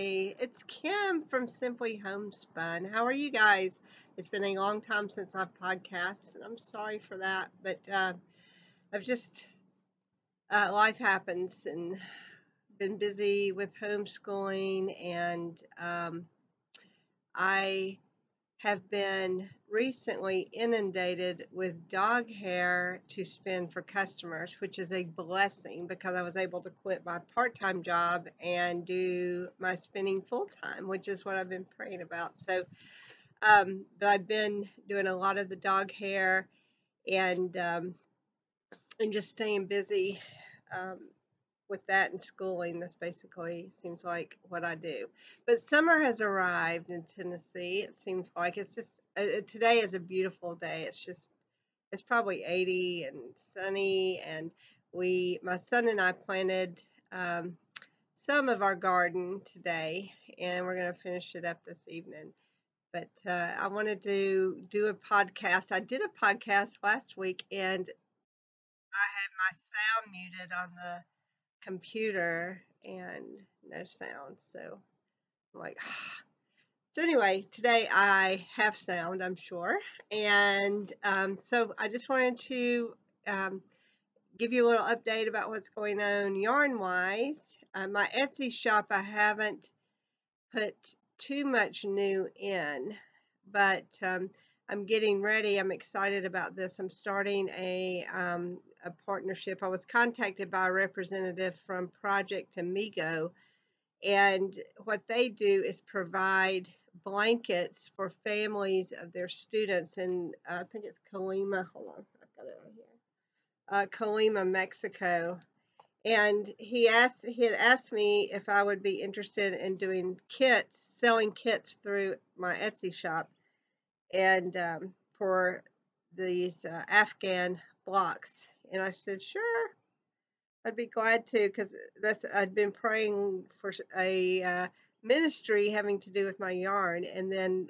Hi, it's Kim from Simply Homespun. How are you guys? It's been a long time since I've podcasted, and I'm sorry for that, but I've just life happens and been busy with homeschooling, and I have been recently inundated with dog hair to spin for customers, which is a blessing because I was able to quit my part-time job and do my spinning full-time, which is what I've been praying about. So, but I've been doing a lot of the dog hair and just staying busy um, with that and schooling. That's basically seems like what I do. But summer has arrived in Tennessee. It seems like it's just today is a beautiful day. It's probably 80 and sunny, and my son and I planted um, some of our garden today, and we're going to finish it up this evening. But I wanted to do a podcast. I did a podcast last week, and I had my sound muted on the computer and no sound. So I'm like, so anyway, today I have sound, I'm sure. And so I just wanted to um, give you a little update about what's going on yarn wise. My Etsy shop, I haven't put too much new in, but I'm getting ready. I'm excited about this. I'm starting a partnership. I was contacted by a representative from Project Amigo, and what they do is provide blankets for families of their students. And I think it's Colima. Hold on, I've got it right here. Colima, Mexico. And he had asked me if I would be interested in doing kits, selling kits through my Etsy shop, and for these Afghan blocks. And I said, sure, I'd be glad to, because I'd been praying for a ministry having to do with my yarn, and then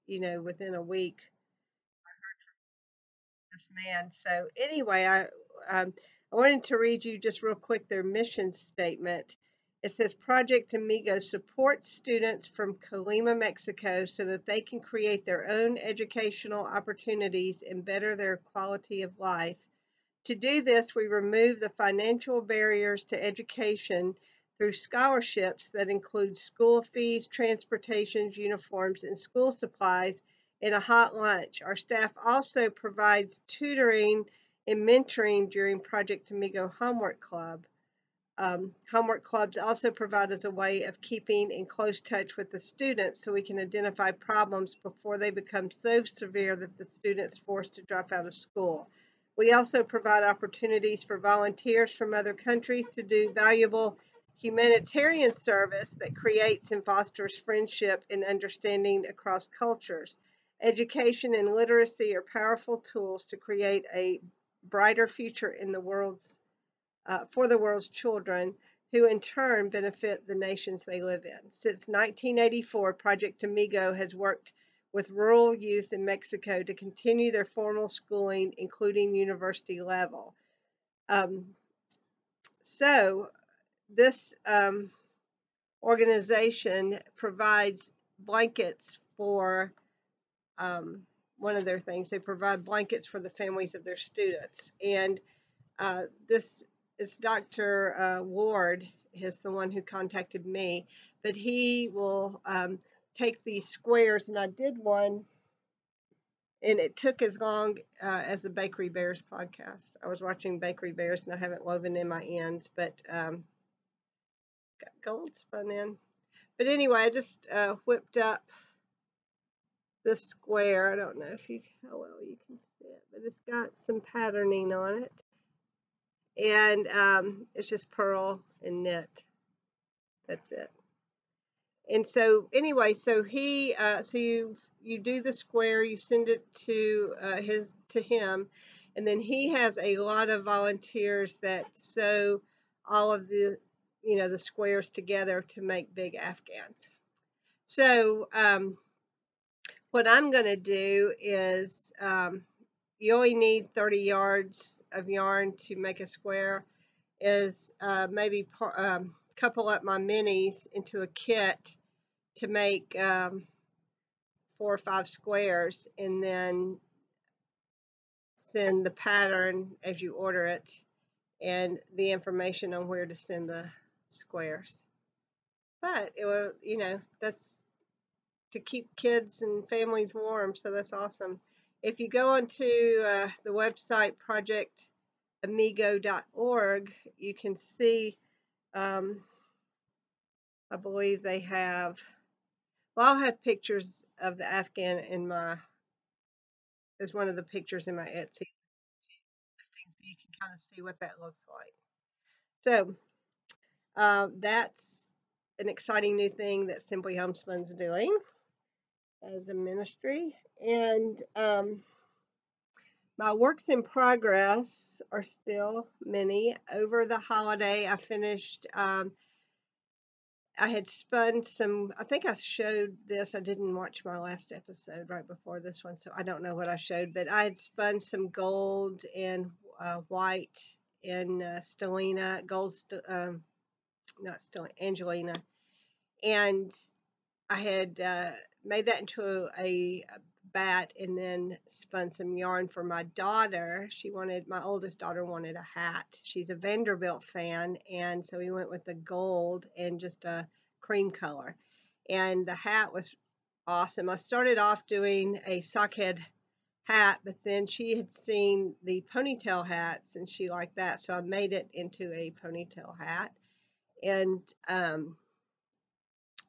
within a week this man. So anyway, I wanted to read you just real quick their mission statement. It says Project Amigo supports students from Colima, Mexico, so that they can create their own educational opportunities and better their quality of life. To do this, we remove the financial barriers to education through scholarships that include school fees, transportation, uniforms, and school supplies, and a hot lunch. Our staff also provides tutoring and mentoring during Project Amigo Homework Club. Homework clubs also provide us a way of keeping in close touch with the students so we can identify problems before they become so severe that the student's forced to drop out of school. We also provide opportunities for volunteers from other countries to do valuable humanitarian service that creates and fosters friendship and understanding across cultures. Education and literacy are powerful tools to create a brighter future in the world's for the world's children, who in turn benefit the nations they live in. Since 1984, Project Amigo has worked with rural youth in Mexico to continue their formal schooling, including university level. Um, so, this organization provides blankets for one of their things. They provide blankets for the families of their students. And this is Dr. Ward is the one who contacted me, but he will take these squares, and I did one, and it took as long as the Bakery Bears podcast. I was watching Bakery Bears, and I haven't woven in my ends, but got gold spun in. But anyway, I just whipped up the square. I don't know how well you can see it, but it's got some patterning on it. And it's just purl and knit. That's it. And so anyway, so you do the square, you send it to him, and then he has a lot of volunteers that sew all of the squares together to make big afghans. So what I'm going to do is you only need 30 yards of yarn to make a square. Is maybe couple up my minis into a kit to make 4 or 5 squares, and then send the pattern as you order it and the information on where to send the squares. But it will, that's to keep kids and families warm, so that's awesome. If you go onto the website projectamigo.org, you can see, I believe they have, well, I'll have pictures of the Afghan in my, as one of the pictures in my Etsy listing, so you can kind of see what that looks like. So that's an exciting new thing that Simply Homespun's doing as a ministry. And my works in progress are still many. Over the holiday, I finished, I had spun some, I think I showed this. I didn't watch my last episode right before this one, so I don't know what I showed, but I had spun some gold and white in Stellina, not Stellina, Angelina. And I had made that into a bat and then spun some yarn for my daughter. My oldest daughter wanted a hat. She's a Vanderbilt fan, and so we went with the gold and just a cream color. And the hat was awesome. I started off doing a sockhead hat, but then she had seen the ponytail hats and she liked that, so I made it into a ponytail hat. And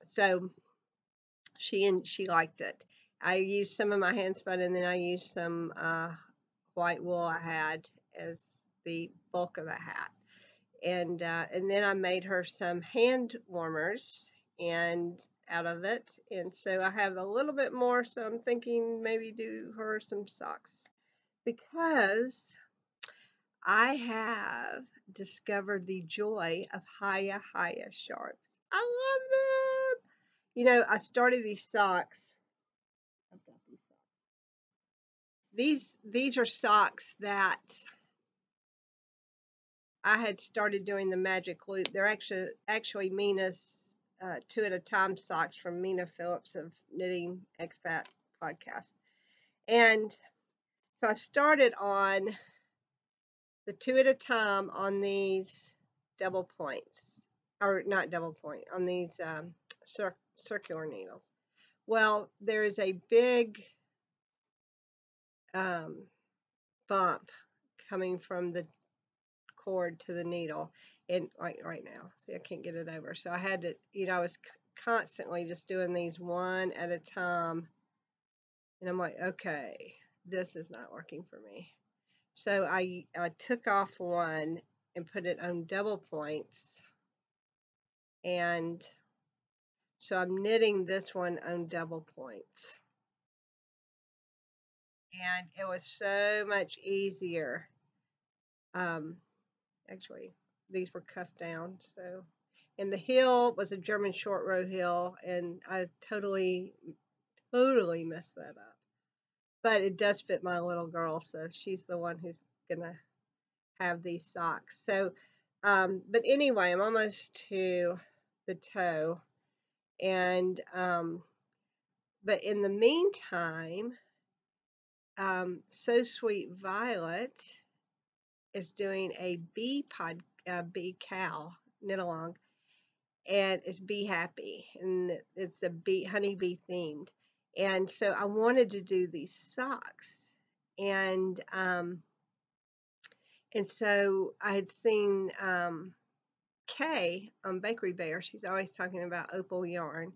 so she liked it. I used some of my hand spun, and then I used some white wool I had as the bulk of the hat. And then I made her some hand warmers and out of it. And so I have a little bit more, so I'm thinking maybe do her some socks, because I have discovered the joy of Haya Haya sharps. I love them. I started these socks. I've got these socks. These are socks that I had started doing the magic loop. They're actually Mina's 2 at a time socks from Mina Phillips of Knitting Expat podcast. And so I started on the 2 at a time on these double points, or not double point, on these circular needles. Well, there is a big bump coming from the cord to the needle, and like right now, see, I can't get it over. So I had to, I was constantly just doing these one at a time, and I'm like, okay, this is not working for me. So I took off one and put it on double points, and so I'm knitting this one on double points, and it was so much easier. Actually, these were cuffed down, so, and the heel was a German short row heel, and I totally messed that up. But it does fit my little girl, so she's the one who's gonna have these socks. So, but anyway, I'm almost to the toe, and but in the meantime, So Sweet Violet is doing a bee KAL knit along, and it's Be Happy, and it's a honeybee themed. And so I wanted to do these socks, and so I had seen Kay on Bakery Bear. She's always talking about Opal yarn.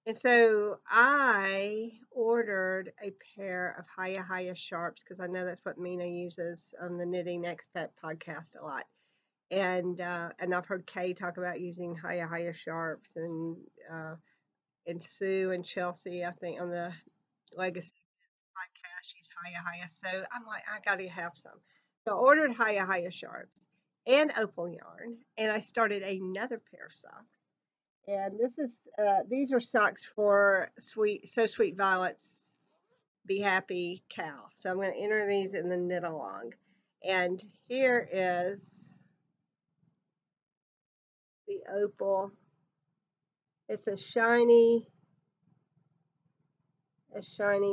And so I ordered a pair of Haya Haya sharps, because I know that's what Mina uses on the Knitting Expat podcast a lot. And I've heard Kay talk about using Haya Haya sharps, and Sue and Chelsea, I think, on the Legacy podcast use Haya Haya. So I'm like, I gotta have some. So I ordered Haya Haya sharps and Opal yarn, and I started another pair of socks. And these are socks for So Sweet Violet's Be Happy KAL. So I'm going to enter these in the knit along. And here is the Opal. It's a shiny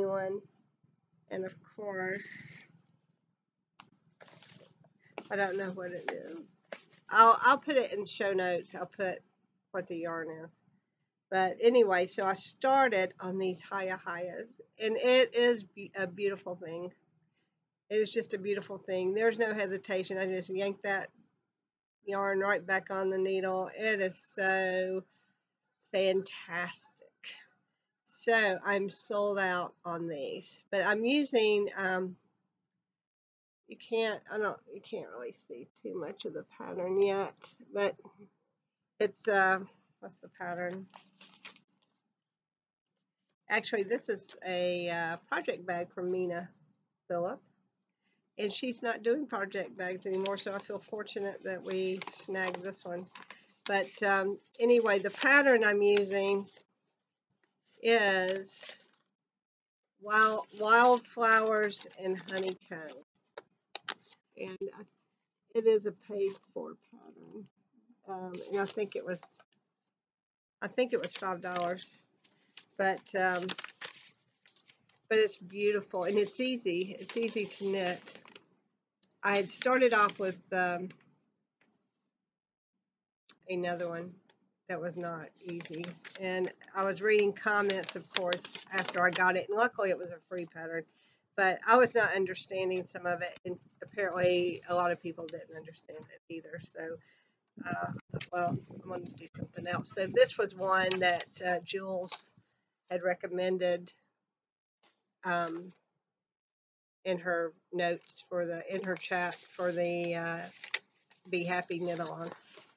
one. And of course, I don't know what it is. I'll put it in show notes. I'll put what the yarn is. But anyway, so I started on these Hayahayas, and it is a beautiful thing. It is just a beautiful thing. There's no hesitation. I just yanked that yarn right back on the needle. It is so fantastic. So I'm sold out on these, but I'm using you can't really see too much of the pattern yet, but it's what's the pattern? Actually, this is a project bag from Mina Phillip, and she's not doing project bags anymore, so I feel fortunate that we snagged this one. But anyway, the pattern I'm using is Wildflowers and Honeycomb, and it is a paid for pattern, and I think it was $5, but it's beautiful and it's easy. It's easy to knit. I had started off with another one that was not easy, and I was reading comments, of course, after I got it, and luckily it was a free pattern, but I was not understanding some of it, and apparently a lot of people didn't understand it either. So well, I'm going to do something else. So this was one that Jules had recommended in her notes in her chat for the Be Happy knit along,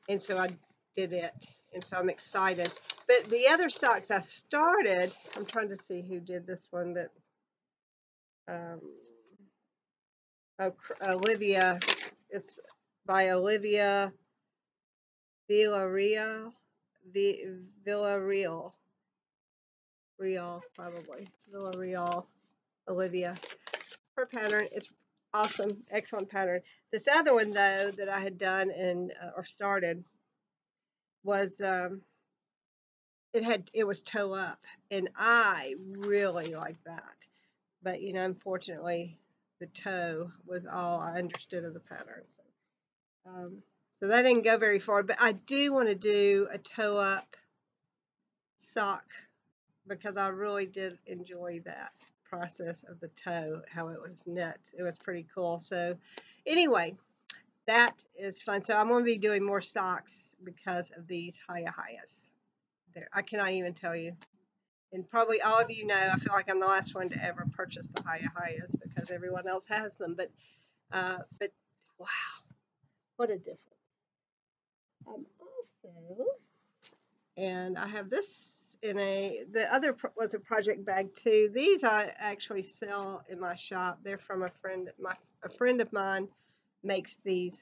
and so I did it, and so I'm excited. But the other socks I started, I'm trying to see who did this one, but Olivia, it's by Olivia Villarreal, probably Villarreal, Olivia. Her pattern, it's awesome, excellent pattern. This other one though that I had done and or started was it was toe up, and I really like that. But you know, unfortunately, the toe was all I understood of the pattern. So that didn't go very far. But I do want to do a toe up sock because I really did enjoy that process of the toe, how it was knit. It was pretty cool. So anyway, that is fun. So I'm going to be doing more socks because of these Hayahayas. There, I cannot even tell you. And probably all of you know, I feel like I'm the last one to ever purchase the Hayahayas because everyone else has them. But wow, what a difference. Also, and I have this the other was a project bag too. These I actually sell in my shop. They're from a friend of mine makes these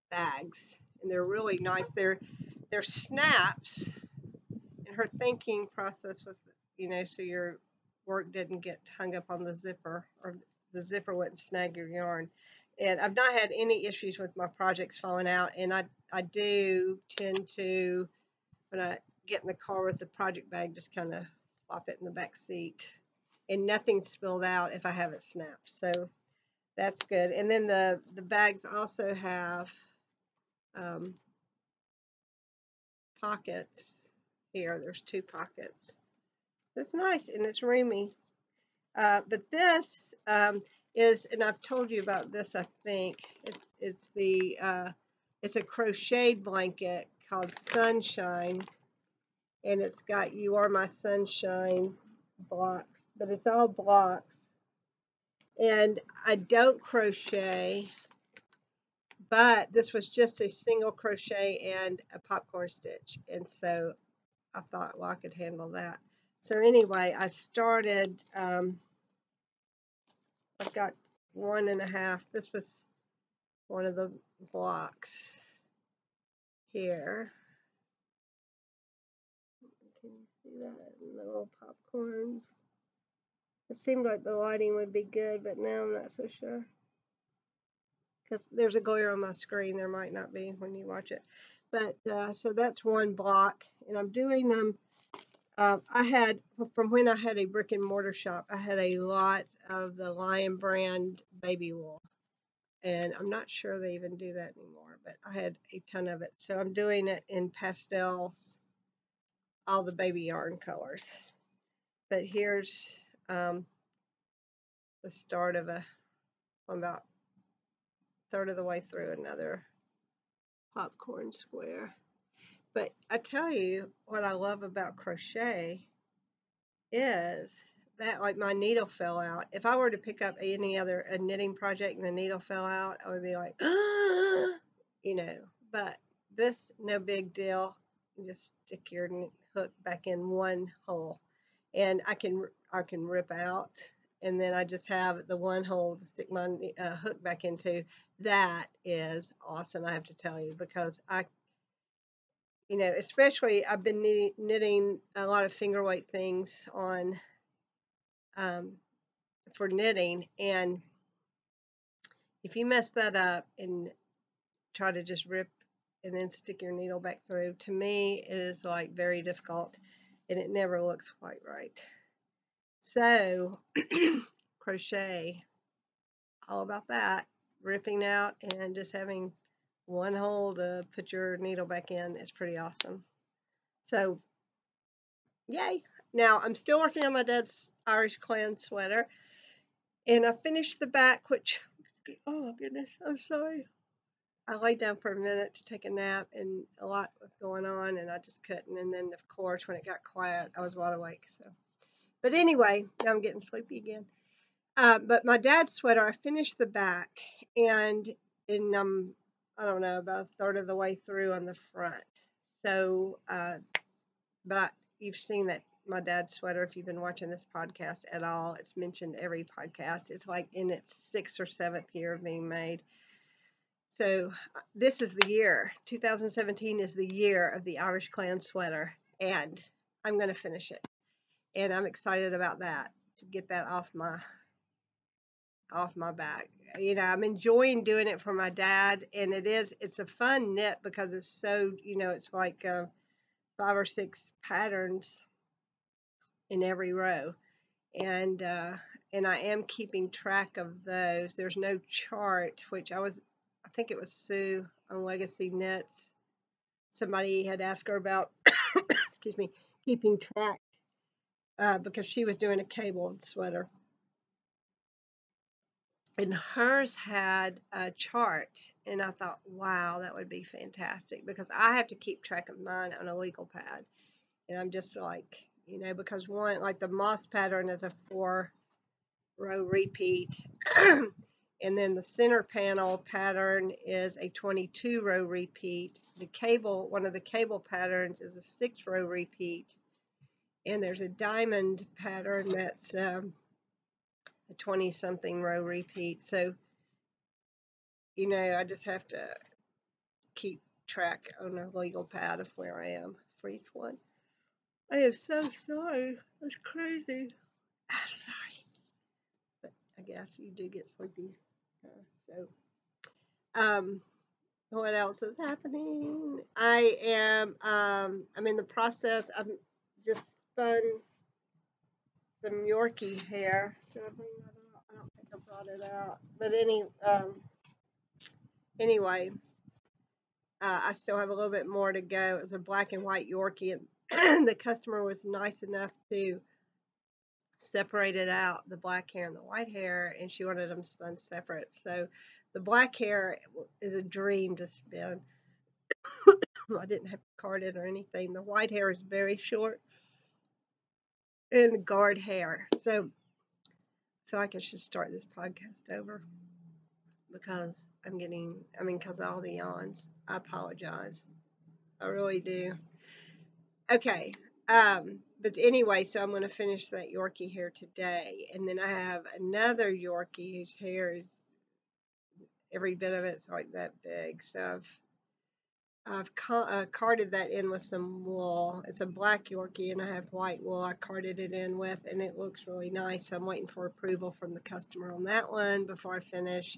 bags, and they're really nice. They're snaps, and her thinking process was, you know, so your work didn't get hung up on the zipper, or the zipper wouldn't snag your yarn. And I've not had any issues with my projects falling out, and I do tend to, when I get in the car with the project bag, just kind of flop it in the back seat, and nothing spilled out if I have it snapped. So that's good. And then the bags also have pockets here. There's 2 pockets. It's nice and it's roomy. But this is, and I've told you about this, I think. It's a crocheted blanket called Sunshine, and it's got You Are My Sunshine blocks, but it's all blocks. And I don't crochet, but this was just a single crochet and a popcorn stitch, and so I thought, well, I could handle that. So anyway, I started, I've got 1.5. This was one of the blocks here. Can you see that? And the little popcorns. It seemed like the lighting would be good, but now I'm not so sure. because there's a glare on my screen. There might not be when you watch it. But so that's one block, and I'm doing them. I had, from when I had a brick and mortar shop, I had a lot of the Lion brand baby wool. And I'm not sure they even do that anymore, but I had a ton of it. So I'm doing it in pastels, all the baby yarn colors. But here's the start of I'm about a third of the way through another popcorn square. But I tell you what I love about crochet is that, like, my needle fell out. If I were to pick up any other knitting project and the needle fell out, I would be like, you know. But this, no big deal. You just stick your hook back in one hole, and I can rip out, and then I just have the one hole to stick my hook back into. That is awesome, I have to tell you, because especially I've been knitting a lot of finger weight things on for knitting, and if you mess that up and try to just rip and then stick your needle back through, to me it is like very difficult, and it never looks quite right. So crochet, all about that, ripping out and just having one hole to put your needle back in is pretty awesome. So yay. Now I'm still working on my dad's Irish clan sweater, and I finished the back, which, oh my goodness, I'm sorry. I laid down for a minute to take a nap, and a lot was going on, and I just couldn't. And then, of course, when it got quiet, I was wide awake. So, but anyway, now I'm getting sleepy again. But my dad's sweater, I finished the back, and I don't know, about a third of the way through on the front. So, but you've seen that my dad's sweater, if you've been watching this podcast at all, it's mentioned every podcast. It's like in its 6th or 7th year of being made. So this is the year. 2017 is the year of the Irish clan sweater, and I'm going to finish it. And I'm excited about that, to get that off my back. I'm enjoying doing it for my dad, and it's a fun knit because it's so, it's like 5 or 6 patterns in every row. And I am keeping track of those. There's no chart, which I think it was Sue on Legacy Knits. Somebody had asked her about, excuse me, keeping track because she was doing a cabled sweater. And hers had a chart, and I thought, wow, that would be fantastic, because I have to keep track of mine on a legal pad. And I'm just like, because one, like the moss pattern is a 4-row repeat. And then the center panel pattern is a 22-row repeat. One of the cable patterns is a 6-row repeat. And there's a diamond pattern that's a 20-something row repeat. So, I just have to keep track on a legal pad of where I am for each one. I am so sorry. That's crazy. I'm sorry. But I guess you do get sleepy. What else is happening? I'm in the process. I'm just spun some Yorkie hair. Did I bring that out? I don't think I brought it out. But anyway, I still have a little bit more to go. It was a black and white Yorkie, and the customer was nice enough to separate it out, the black hair and the white hair, and she wanted them spun separate. So the black hair is a dream to spin. I didn't have to card it or anything. The white hair is very short and guard hair. So I feel like I should start this podcast over because because of all the yawns. I apologize. I really do. Okay. But anyway, so I'm going to finish that Yorkie hair today. And then I have another Yorkie whose hair is, every bit of it's like that big. So I've carded that in with some wool. It's a black Yorkie, and I have white wool I carded it in with, and it looks really nice. So I'm waiting for approval from the customer on that one before I finish.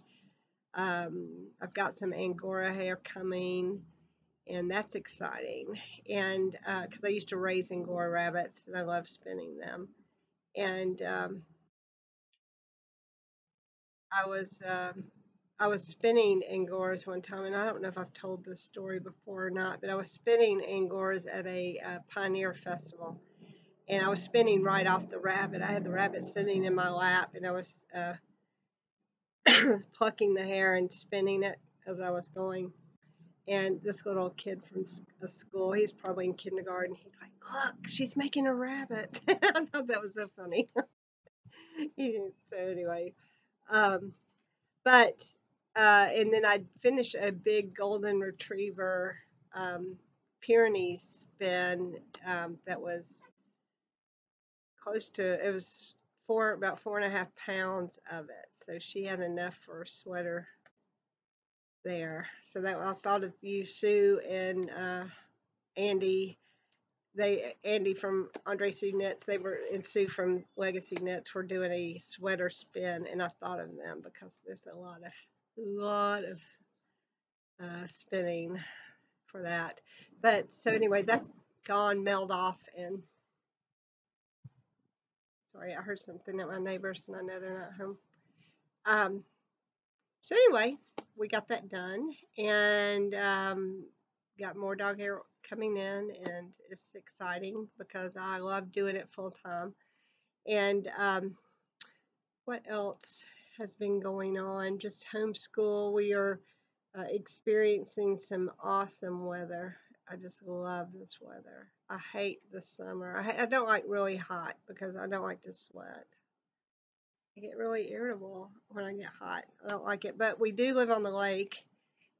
I've got some Angora hair coming, and that's exciting. And because I used to raise Angora rabbits, and I love spinning them. And I was um, I was spinning Angoras one time, and I don't know if I've told this story before or not, but I was spinning Angoras at a Pioneer Festival, and I was spinning right off the rabbit. I had the rabbit sitting in my lap, and I was plucking the hair and spinning it as I was going. And this little kid from a school, he's probably in kindergarten, he's like, "Look, she's making a rabbit." I thought that was so funny. So anyway, um, but and then I'd finished a big golden retriever Pyrenees spin that was close to it was about 4.5 pounds of it. So she had enough for a sweater there. So that I thought of you, Sue, and Andy. Andy from Andre Sue Knits, they were and Sue from Legacy Knits were doing a sweater spin, and I thought of them because there's a lot of spinning for that. But so anyway, that's gone, mailed off, and sorry, I heard something at my neighbors, and I know they're not home. Um, so anyway, we got that done, and got more dog hair coming in, and it's exciting because I love doing it full time. And what else has been going on? Just homeschool. We are experiencing some awesome weather. I just love this weather. I hate the summer. I don't like really hot because I don't like to sweat. I get really irritable when I get hot. I don't like it. But we do live on the lake,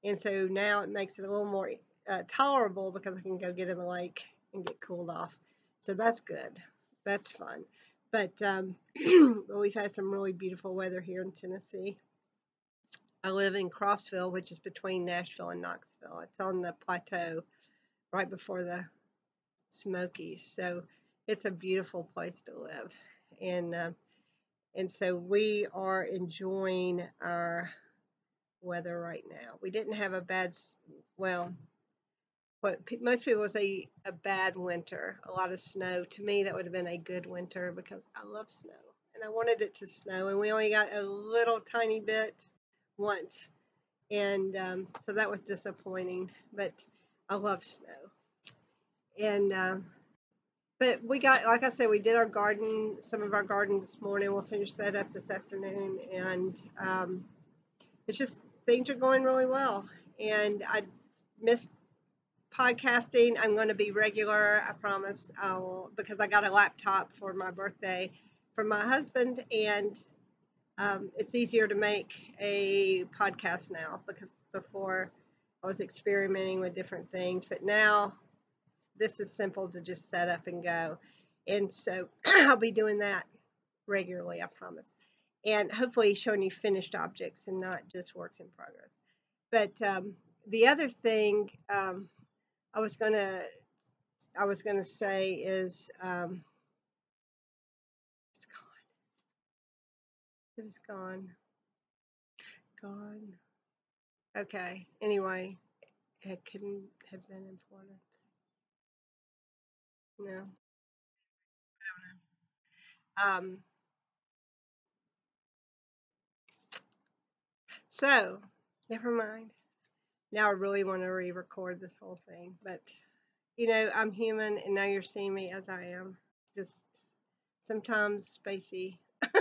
and so now it makes it a little more tolerable because I can go get in the lake and get cooled off. So that's good. That's fun. But we've had some really beautiful weather here in Tennessee. I live in Crossville, which is between Nashville and Knoxville. It's on the plateau right before the Smokies. So it's a beautiful place to live. And uh, and so we are enjoying our weather right now. We didn't have a well, what most people would say a bad winter, a lot of snow. To me, that would have been a good winter because I love snow and I wanted it to snow, and we only got a little tiny bit once, and so that was disappointing. But I love snow, and but we got, like I said, we did our garden, some of our garden this morning. We'll finish that up this afternoon, and it's just things are going really well. And I missed podcasting. I'm going to be regular. I promise. I will, because I got a laptop for my birthday from my husband, and it's easier to make a podcast now because before I was experimenting with different things, but now this is simple to just set up and go. And so I'll be doing that regularly, I promise. And hopefully showing you finished objects and not just works in progress. But the other thing I was gonna I was gonna say is it's gone. It is gone. Gone. Okay. Anyway, it couldn't have been important. No. Um. So, never mind. Now I really want to re-record this whole thing, but I'm human, and now you're seeing me as I am. Just sometimes spacey. I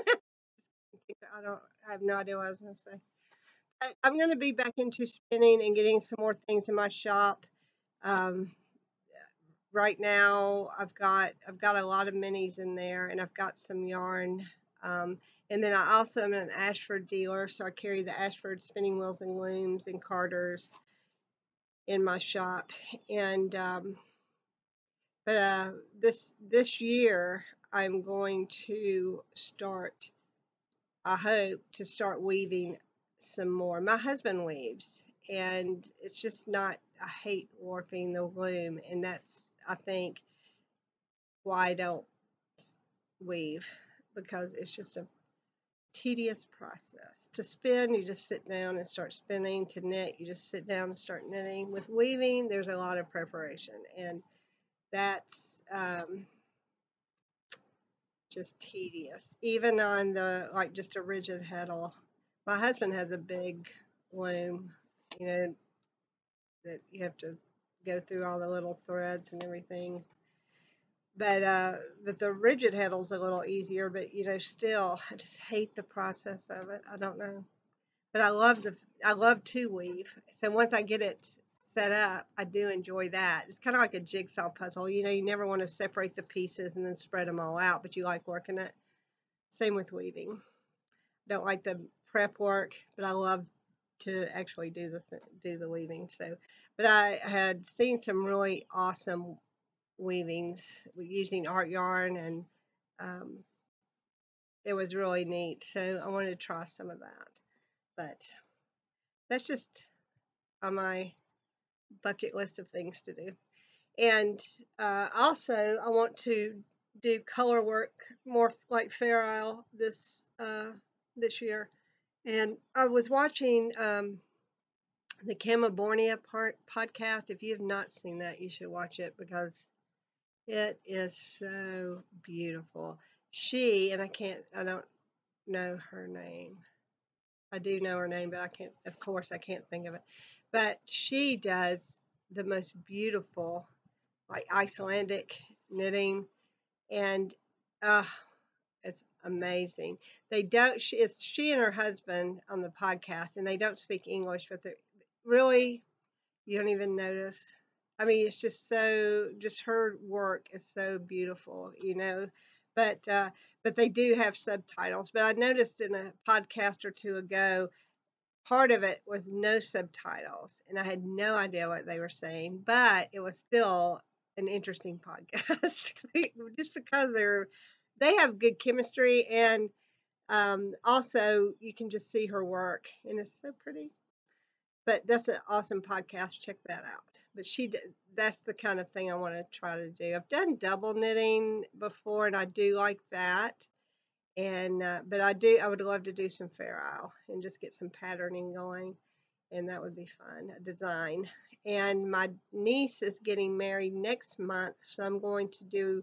have no idea what I was going to say. I'm going to be back into spinning and getting some more things in my shop. Um, right now, I've got a lot of minis in there, and I've got some yarn. Um, and then I also am an Ashford dealer, so I carry the Ashford spinning wheels and looms and carders in my shop. And but this year, I'm going to start. I hope to start weaving some more. My husband weaves, and it's just not. I hate warping the loom, and that's, I think, why I don't weave, because it's just a tedious process. To spin, you just sit down and start spinning. To knit, you just sit down and start knitting. With weaving, there's a lot of preparation, and that's just tedious. Even on the like just a rigid heddle. My husband has a big loom, you know, that you have to go through all the little threads and everything. But the rigid heddle's a little easier, but still I just hate the process of it. I don't know. But I love to weave. So once I get it set up, I do enjoy that. It's kind of like a jigsaw puzzle. You never want to separate the pieces and then spread them all out, but you like working it. Same with weaving. Don't like the prep work, but I love to actually do the weaving. So, but I had seen some really awesome weavings using art yarn, and um, it was really neat. So I wanted to try some of that. But that's just on my bucket list of things to do. And also, I want to do color work more like Fair Isle this year. And I was watching the California podcast. If you have not seen that, you should watch it because it is so beautiful. I don't know her name. I do know her name, but of course, I can't think of it. But she does the most beautiful, like Icelandic knitting, and uh, it's amazing. They don't, it's she and her husband on the podcast, and they don't speak English, but they're really, you don't even notice. I mean, it's just her work is so beautiful. But, uh, but they do have subtitles. But I noticed in a podcast or two ago, part of it was no subtitles, and I had no idea what they were saying, but it was still an interesting podcast just because they have good chemistry, and also you can just see her work, and it's so pretty. But that's an awesome podcast. Check that out. But that's the kind of thing I want to try to do. I've done double knitting before, and I do like that. And but I would love to do some Fair Isle and just get some patterning going, and that would be fun. A design. And my niece is getting married next month, so I'm going to do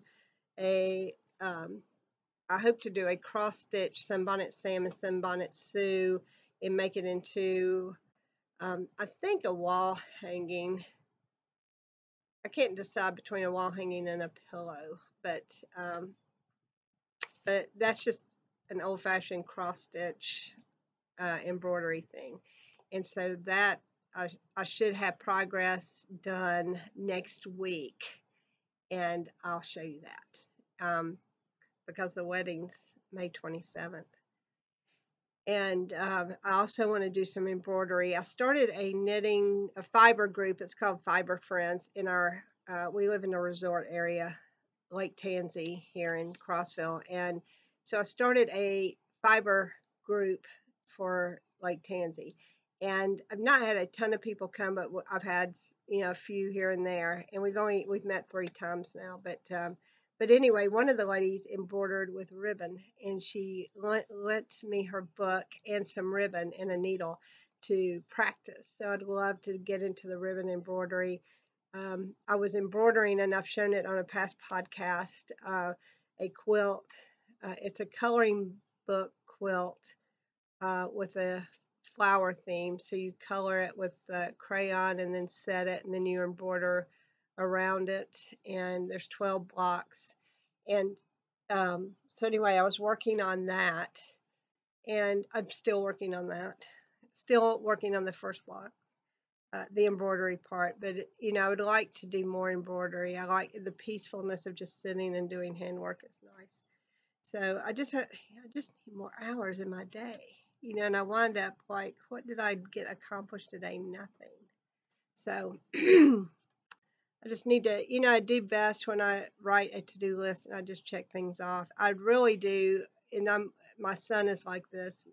a. I hope to do a cross stitch Sunbonnet Sam and Sunbonnet Sue and make it into I think a wall hanging. I can't decide between a wall hanging and a pillow, um, but that's just an old-fashioned cross stitch embroidery thing. And so that I should have progress done next week, and I'll show you that because the wedding's May 27th. And I also want to do some embroidery. I started a fiber group. It's called Fiber Friends. We live in a resort area, Lake Tansy here in Crossville. And so I started a fiber group for Lake Tansy. And I've not had a ton of people come, but I've had, a few here and there. And we've met 3 times now. But anyway, one of the ladies embroidered with ribbon, and she lent me her book and some ribbon and a needle to practice. So I'd love to get into the ribbon embroidery. I was embroidering, and I've shown it on a past podcast, a quilt. It's a coloring book quilt with a flower theme. So you color it with crayon and then set it, and then you embroider around it. And there's 12 blocks. And so anyway, I was working on that, and I'm still working on that. Still working on the first block, the embroidery part. But I would like to do more embroidery. I like the peacefulness of just sitting and doing handwork. It's nice. So I just need more hours in my day. And I wind up like, what did I get accomplished today? Nothing. So I just need to, I do best when I write a to-do list and I just check things off. I really do, and my son is like this,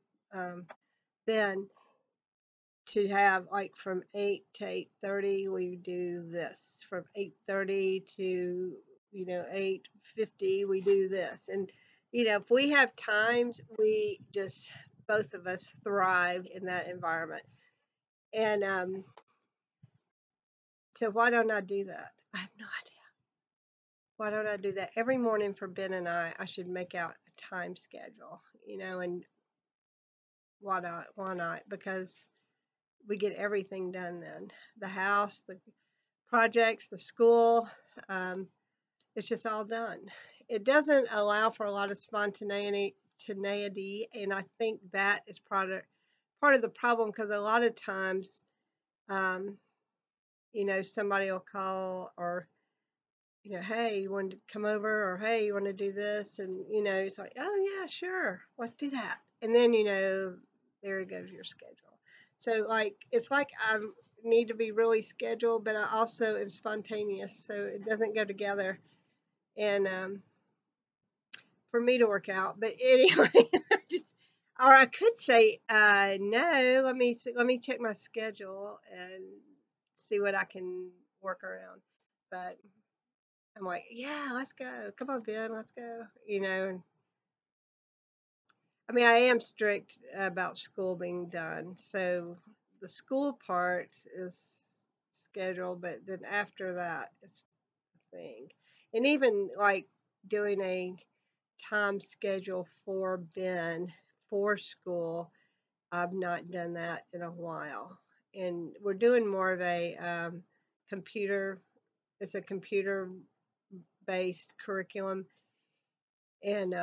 Ben, to have like from 8 to 8:30 we do this. From 8:30 to 8:50 we do this. And If we have times, we just, both of us thrive in that environment. And so why don't I do that? I have no idea. Why don't I do that? Every morning for Ben and I should make out a time schedule, and why not? Why not? Because we get everything done then. The house, the projects, the school, um, it's just all done. It doesn't allow for a lot of spontaneity, and I think that is part of the problem, because a lot of times, um, somebody will call, or hey, you want to come over, or hey, you want to do this, and it's like, oh yeah, sure, let's do that, and then there goes your schedule. So like, it's like I need to be really scheduled, but I also am spontaneous, so it doesn't go together, and for me to work out. But anyway, just, or I could say no. Let me check my schedule and see what I can work around. But I'm like, yeah, let's go. Come on, Ben, let's go. I mean, I am strict about school being done. So the school part is scheduled, but then after that, it's the thing. And even like doing a time schedule for Ben for school, I've not done that in a while. And we're doing more of a computer, it's a computer based curriculum. And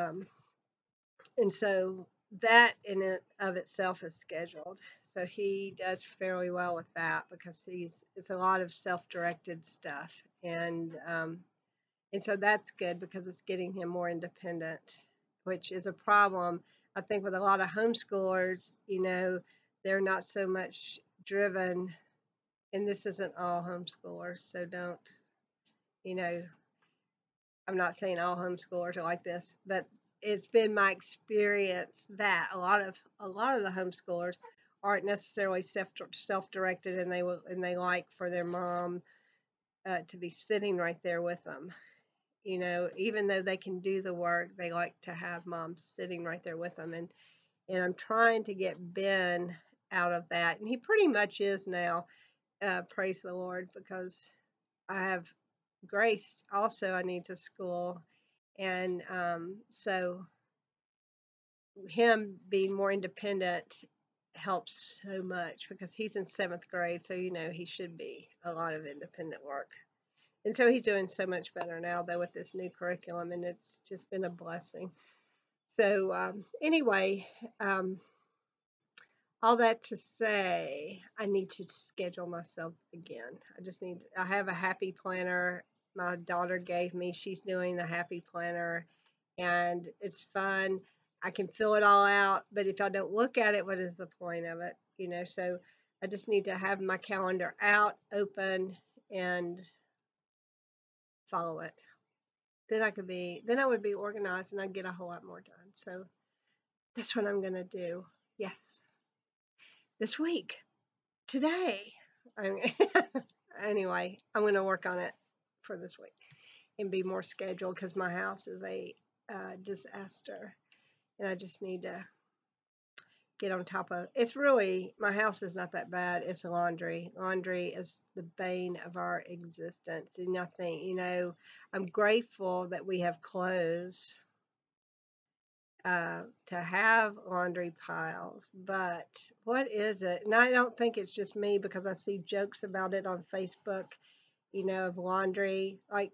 so that in it of itself is scheduled. So he does fairly well with that, because it's a lot of self-directed stuff, and so that's good because it's getting him more independent, which is a problem I think with a lot of homeschoolers. They're not so much driven, and this isn't all homeschoolers, so don't you know I'm not saying all homeschoolers are like this, but it's been my experience that a lot of the homeschoolers aren't necessarily self-directed, and they like for their mom to be sitting right there with them. Even though they can do the work, they like to have mom sitting right there with them, and I'm trying to get Ben out of that, and he pretty much is now. Praise the Lord, because I have Grace also I need to school, and so him being more independent helps so much, because he's in seventh grade, so he should be a lot of independent work. And so he's doing so much better now, though, with this new curriculum, and it's just been a blessing. So anyway, um, all that to say, I need to schedule myself again. I have a happy planner my daughter gave me. She's doing the happy planner, and it's fun. I can fill it all out, but if I don't look at it, what is the point of it? So I just need to have my calendar out, open, and follow it. Then I would be organized, and I'd get a whole lot more done. So that's what I'm gonna do. Yes, this week. Today. I Anyway, I'm going to work on it for this week and be more scheduled, because my house is a disaster, and I just need to get on top of it's really my house is not that bad. It's laundry. Laundry is the bane of our existence. And nothing, I'm grateful that we have clothes to have laundry piles, but what is it? And I don't think it's just me, because I see jokes about it on Facebook, of laundry. Like,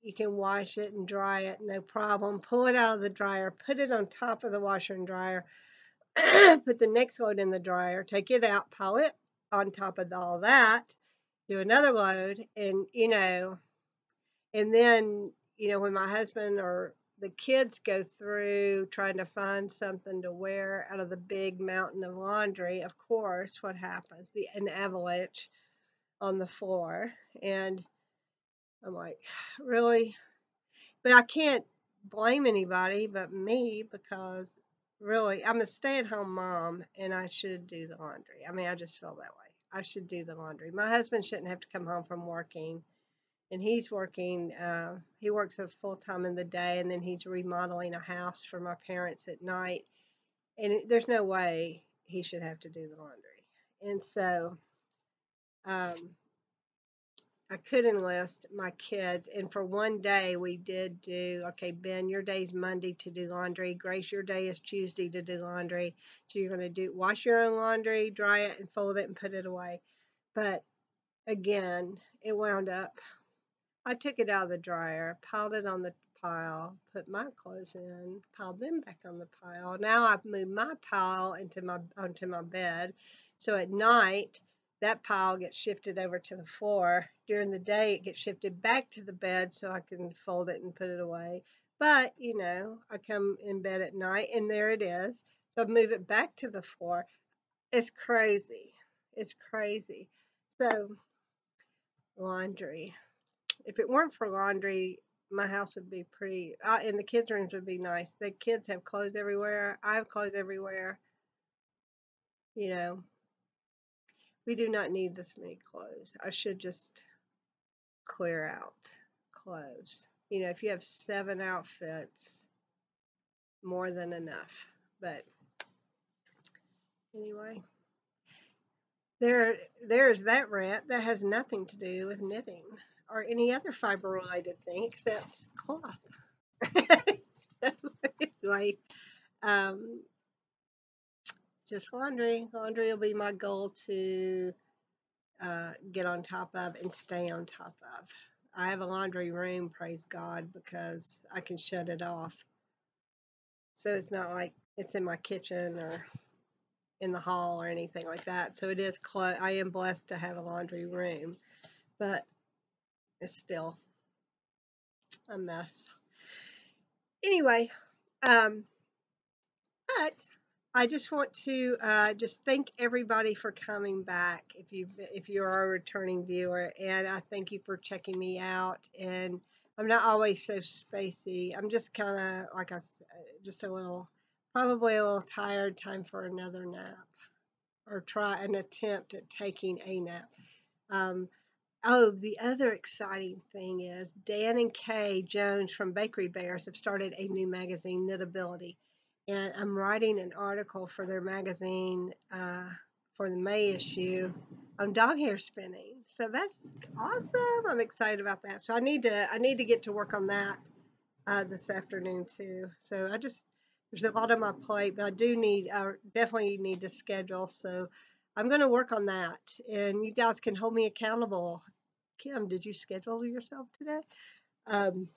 you can wash it and dry it, no problem. Pull it out of the dryer, put it on top of the washer and dryer, put the next load in the dryer, take it out, pile it on top of all that, do another load, and then, when my husband or the kids go through trying to find something to wear out of the big mountain of laundry, of course, what happens? An avalanche on the floor. And I'm like, really? But I can't blame anybody but me, because really, I'm a stay-at-home mom, and I should do the laundry. I mean, I just feel that way. I should do the laundry. My husband shouldn't have to come home from working and he's working. He works a full time in the day, and then he's remodeling a house for my parents at night. And there's no way he should have to do the laundry. And so um, I could enlist my kids. And for one day, we did do, okay, Ben, your day's Monday to do laundry. Grace, your day is Tuesday to do laundry. So you're going to wash your own laundry, dry it, and fold it and put it away. But again, it wound up, I took it out of the dryer, piled it on the pile, put my clothes in, piled them back on the pile. Now I've moved my pile onto my bed. So at night, that pile gets shifted over to the floor. During the day, it gets shifted back to the bed so I can fold it and put it away. But, I come in bed at night and there it is. So I move it back to the floor. It's crazy. It's crazy. So, laundry. If it weren't for laundry, my house would be pretty, and the kids' rooms would be nice. The kids have clothes everywhere. I have clothes everywhere. You know, we do not need this many clothes. I should just clear out clothes. If you have 7 outfits, more than enough. But anyway, there's that rant that has nothing to do with knitting or any other fiber related thing except cloth. So anyway, um, just laundry. Laundry will be my goal to get on top of and stay on top of. I have a laundry room, praise God, because I can shut it off. So it's not like it's in my kitchen or in the hall or anything like that. So it is close. I am blessed to have a laundry room, but it's still a mess. Anyway, um, but I just want to just thank everybody for coming back. If you are a returning viewer, and I thank you for checking me out. And I'm not always so spacey. I'm just kind of like just probably a little tired. Time for another nap, or try an attempt at taking a nap. Um, Oh, the other exciting thing is Dan and Kay Jones from Bakery Bears have started a new magazine, Knitability. And I'm writing an article for their magazine for the May issue on dog hair spinning. So that's awesome. I'm excited about that. So I need to get to work on that this afternoon too. So there's a lot on my plate, but I definitely need to schedule. So I'm going to work on that, and you guys can hold me accountable. Kim, did you schedule yourself today? Um,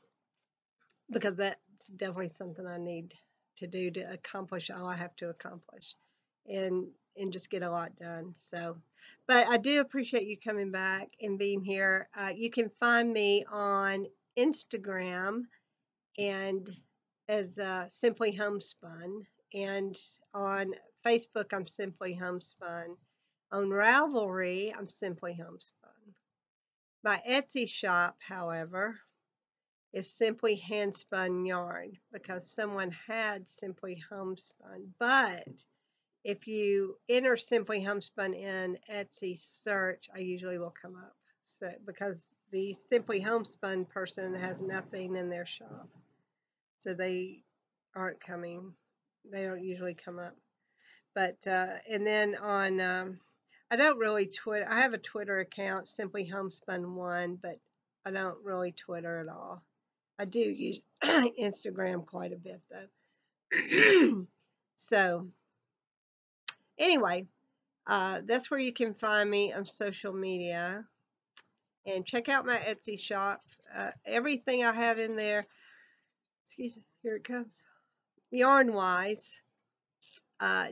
because that's definitely something I need to do to accomplish all I have to accomplish, and just get a lot done. So, but I do appreciate you coming back and being here. You can find me on Instagram and as Simply Homespun, and on Facebook I'm Simply Homespun. On Ravelry I'm Simply Homespun. My Etsy shop, however, is Simply Handspun Yarn because someone had Simply Homespun. But if you enter Simply Homespun in Etsy search, I usually will come up. So because the Simply Homespun person has nothing in their shop, so they aren't coming. They don't usually come up. But and then on I don't really Twitter. I have a Twitter account, Simply Homespun One, but I don't really Twitter at all. I do use Instagram quite a bit though. So anyway, that's where you can find me on social media, and check out my Etsy shop. Everything I have in there. Excuse me. Here it comes. Yarn wise,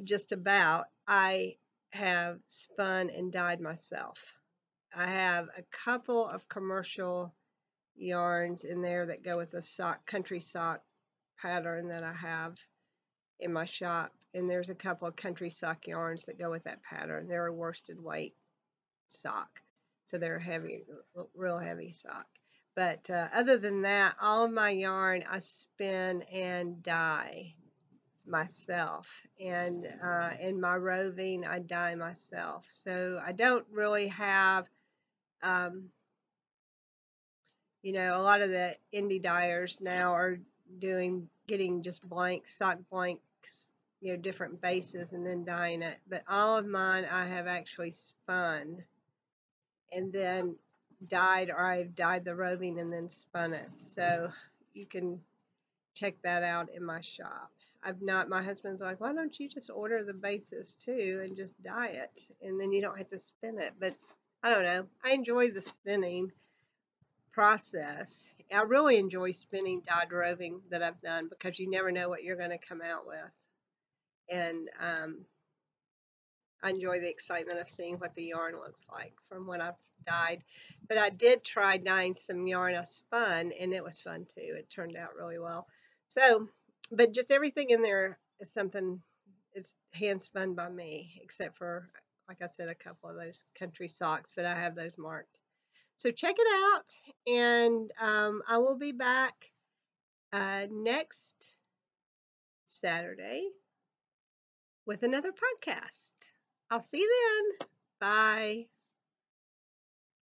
just about, I have spun and dyed myself. I have a couple of commercial yarns in there that go with the country sock pattern that I have in my shop, and there's a couple of country sock yarns that go with that pattern. They're a worsted weight sock, so they're heavy, real heavy sock. But other than that, all of my yarn I spin and dye myself, and in my roving I dye myself, so I don't really have um, A lot of the indie dyers now are getting just blank sock blanks, different bases and then dyeing it. But all of mine I have actually spun and then dyed, or I've dyed the roving and then spun it. So you can check that out in my shop. I've not, my husband's like, why don't you just order the bases too and just dye it? And then you don't have to spin it. But I don't know. I enjoy the spinning process. I really enjoy spinning dyed roving that I've done because you never know what you're going to come out with. And I enjoy the excitement of seeing what the yarn looks like from what I've dyed. But I did try dyeing some yarn I spun, and it was fun too. It turned out really well. So, but just everything in there is something is hand spun by me, except for, like I said, a couple of those country socks, but I have those marked. So check it out, and I will be back next Saturday with another podcast. I'll see you then. Bye.